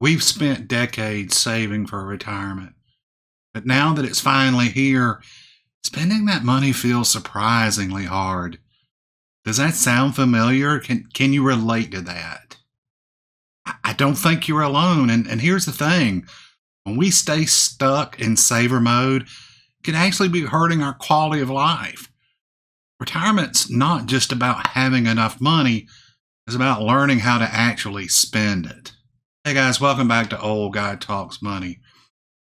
We've spent decades saving for retirement, but now that it's finally here, spending that money feels surprisingly hard. Does that sound familiar? Can you relate to that? I don't think you're alone. And here's the thing, when we stay stuck in saver mode, it can actually be hurting our quality of life. Retirement's not just about having enough money, it's about learning how to actually spend it. Hey guys, welcome back to Old Guy Talks Money.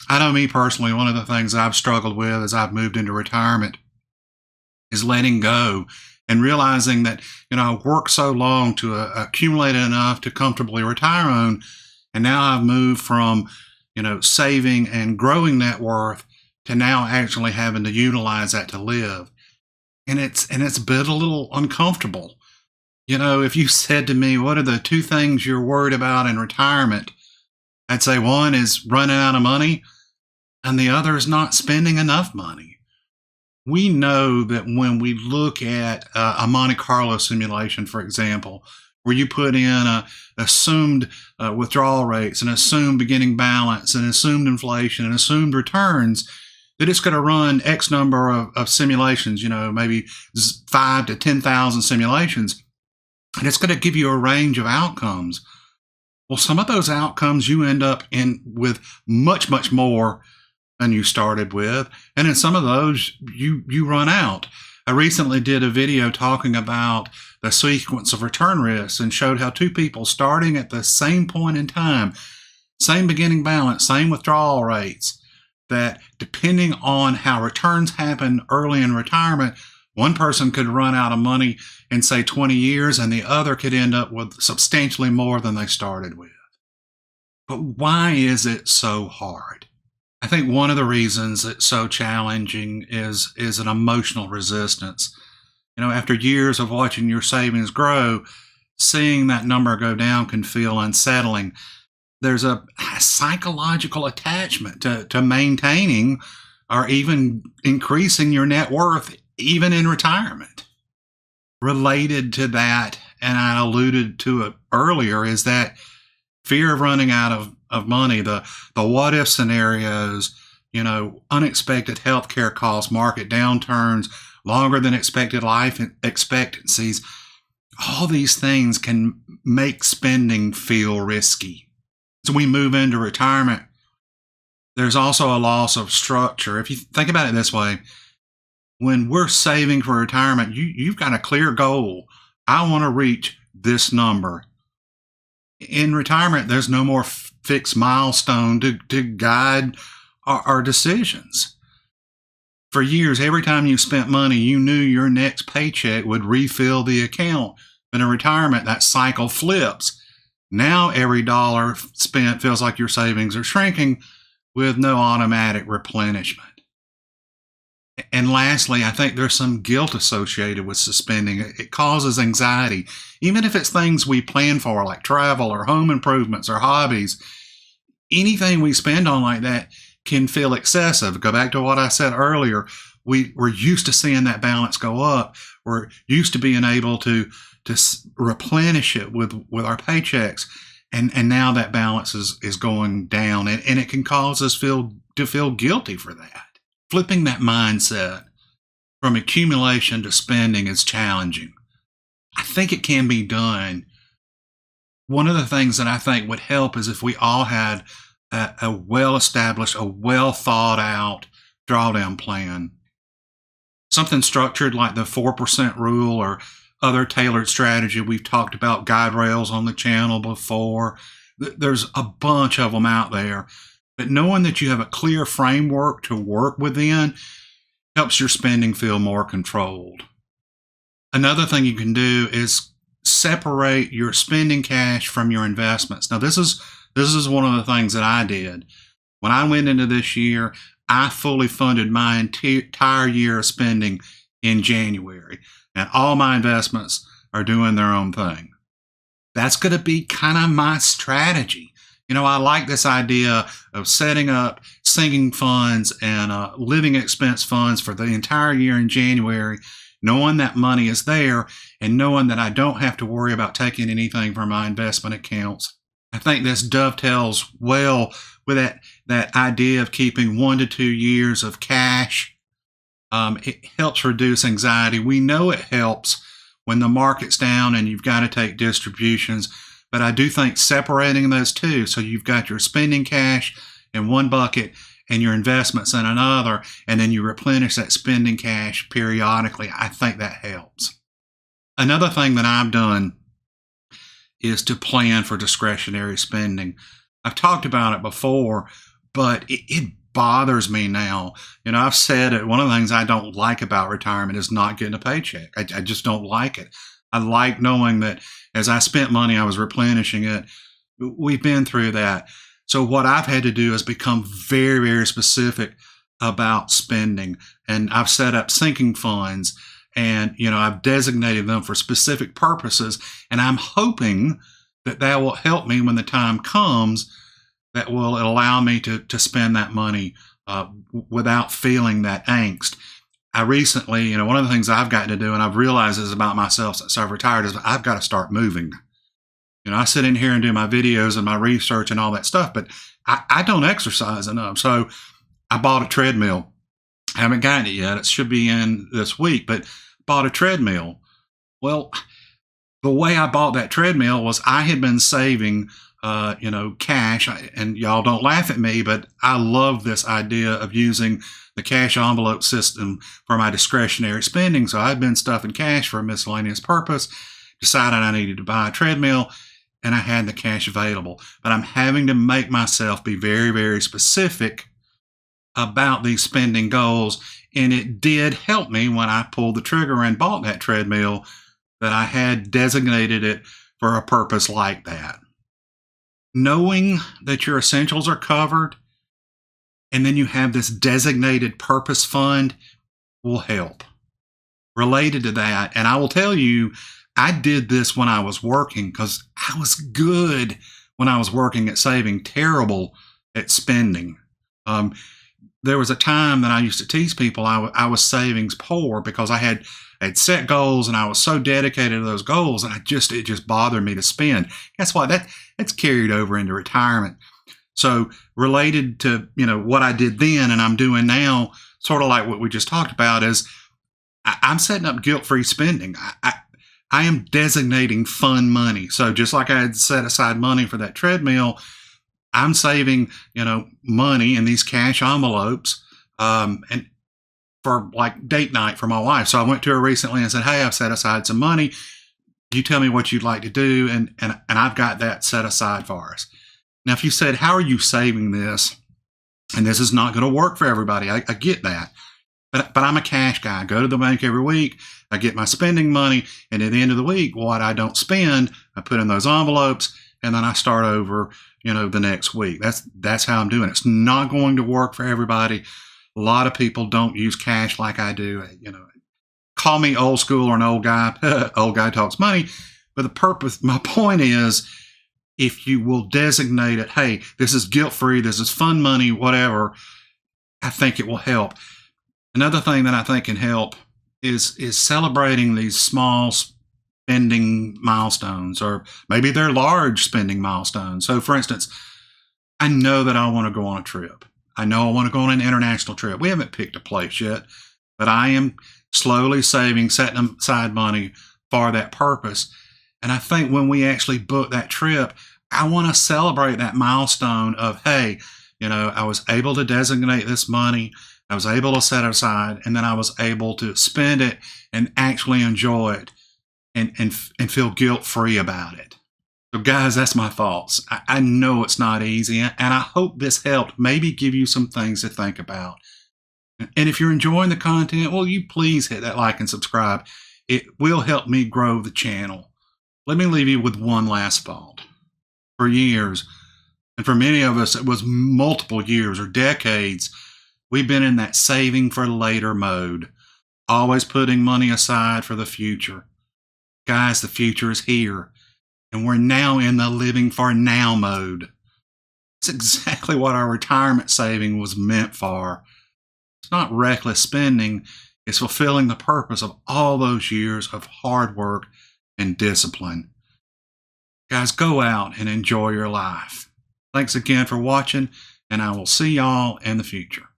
I know me personally, one of the things that I've struggled with as I've moved into retirement is letting go and realizing that, I've worked so long to accumulate enough to comfortably retire on. And now I've moved from, saving and growing net worth to now actually having to utilize that to live. And it's been a little uncomfortable. If you said to me, what are the two things you're worried about in retirement? I'd say one is running out of money and the other is not spending enough money. We know that when we look at a Monte Carlo simulation, for example, where you put in assumed withdrawal rates and assumed beginning balance and assumed inflation and assumed returns, that it's going to run X number of simulations, maybe 5 to 10,000 simulations. And it's going to give you a range of outcomes. Well, some of those outcomes you end up in with much, much more than you started with. And in some of those, you run out. I recently did a video talking about the sequence of return risks and showed how two people starting at the same point in time, same beginning balance, same withdrawal rates, that depending on how returns happen early in retirement, one person could run out of money in, say, 20 years, and the other could end up with substantially more than they started with. But why is it so hard? I think one of the reasons it's so challenging is an emotional resistance. After years of watching your savings grow, seeing that number go down can feel unsettling. There's a psychological attachment to maintaining or even increasing your net worth even in retirement. Related to that, and I alluded to it earlier, is that fear of running out of money, the what if scenarios, unexpected healthcare costs, market downturns, longer than expected life expectancies. All these things can make spending feel risky. So we move into retirement. There's also a loss of structure. If you think about it this way, when we're saving for retirement, you've got a clear goal. I want to reach this number. In retirement, there's no more fixed milestone to guide our decisions. For years, every time you spent money, you knew your next paycheck would refill the account. But in retirement, that cycle flips. Now every dollar spent feels like your savings are shrinking with no automatic replenishment. And lastly, I think there's some guilt associated with suspending. It causes anxiety, even if it's things we plan for, like travel or home improvements or hobbies. Anything we spend on like that can feel excessive. Go back to what I said earlier. We're used to seeing that balance go up. We're used to being able to replenish it with our paychecks. And now that balance is going down. And it can cause us to feel guilty for that. Flipping that mindset from accumulation to spending is challenging. I think it can be done. One of the things that I think would help is if we all had a well-established, a well-thought-out drawdown plan. Something structured like the 4% rule or other tailored strategy. We've talked about guide rails on the channel before. There's a bunch of them out there. But knowing that you have a clear framework to work within helps your spending feel more controlled. Another thing you can do is separate your spending cash from your investments. Now, this is one of the things that I did. When I went into this year, I fully funded my entire year of spending in January. And all my investments are doing their own thing. That's going to be kind of my strategy. I like this idea of setting up sinking funds and living expense funds for the entire year in January, knowing that money is there and knowing that I don't have to worry about taking anything from my investment accounts I think this dovetails well with that idea of keeping 1 to 2 years of cash. It helps reduce anxiety. We know it helps when the market's down and you've got to take distributions. But I do think separating those two, so you've got your spending cash in one bucket and your investments in another, and then you replenish that spending cash periodically, I think that helps. Another thing that I've done is to plan for discretionary spending. I've talked about it before, but it bothers me now. I've said it. One of the things I don't like about retirement is not getting a paycheck. I just don't like it. I like knowing that as I spent money, I was replenishing it. We've been through that. So what I've had to do is become very, very specific about spending. And I've set up sinking funds, and I've designated them for specific purposes. And I'm hoping that will help me when the time comes, that will allow me to spend that money without feeling that angst. I recently, one of the things I've gotten to do, and I've realized this about myself since I've retired, is I've got to start moving. I sit in here and do my videos and my research and all that stuff, but I don't exercise enough. So I bought a treadmill. I haven't gotten it yet. It should be in this week, but bought a treadmill. Well, the way I bought that treadmill was I had been saving, cash. And y'all don't laugh at me, but I love this idea of using the cash envelope system for my discretionary spending. So I've been stuffing cash for a miscellaneous purpose, decided I needed to buy a treadmill, and I had the cash available. But I'm having to make myself be very, very specific about these spending goals. And it did help me when I pulled the trigger and bought that treadmill, that I had designated it for a purpose like that. Knowing that your essentials are covered, and then you have this designated purpose fund, will help. Related to that, and I will tell you, I did this when I was working, because I was good when I was working at saving, terrible at spending. There was a time that I used to tease people I was savings poor, because I had set goals and I was so dedicated to those goals, and it just bothered me to spend. Guess what? That's carried over into retirement. So related to what I did then and I'm doing now, sort of like what we just talked about, is I'm setting up guilt-free spending. I am designating fun money. So just like I had set aside money for that treadmill, I'm saving, money in these cash envelopes, and for like date night for my wife. So I went to her recently and said, "Hey, I've set aside some money. You tell me what you'd like to do," and I've got that set aside for us. Now, if you said, "How are you saving this?" And this is not going to work for everybody. I get that. But I'm a cash guy. I go to the bank every week. I get my spending money. And at the end of the week, what I don't spend, I put in those envelopes. And then I start over, the next week. That's how I'm doing it. It's not going to work for everybody. A lot of people don't use cash like I do. Call me old school or an old guy. Old guy talks money. But my point is, if you will designate it, hey, this is guilt-free, this is fun money, whatever, I think it will help. Another thing that I think can help is celebrating these small spending milestones, or maybe they're large spending milestones. So for instance, I know that I want to go on a trip. I know I want to go on an international trip. We haven't picked a place yet, but I am slowly setting aside money for that purpose. And I think when we actually book that trip, I want to celebrate that milestone of, hey, I was able to designate this money. I was able to set it aside, and then I was able to spend it and actually enjoy it and feel guilt-free about it. So guys, that's my thoughts. I know it's not easy, and I hope this helped maybe give you some things to think about. And if you're enjoying the content, well, you please hit that like and subscribe. It will help me grow the channel. Let me leave you with one last thought. For years, and for many of us, it was multiple years or decades, we've been in that saving for later mode, always putting money aside for the future. Guys, the future is here, and we're now in the living for now mode. It's exactly what our retirement saving was meant for. It's not reckless spending. It's fulfilling the purpose of all those years of hard work and discipline. Guys, go out and enjoy your life. Thanks again for watching, and I will see y'all in the future.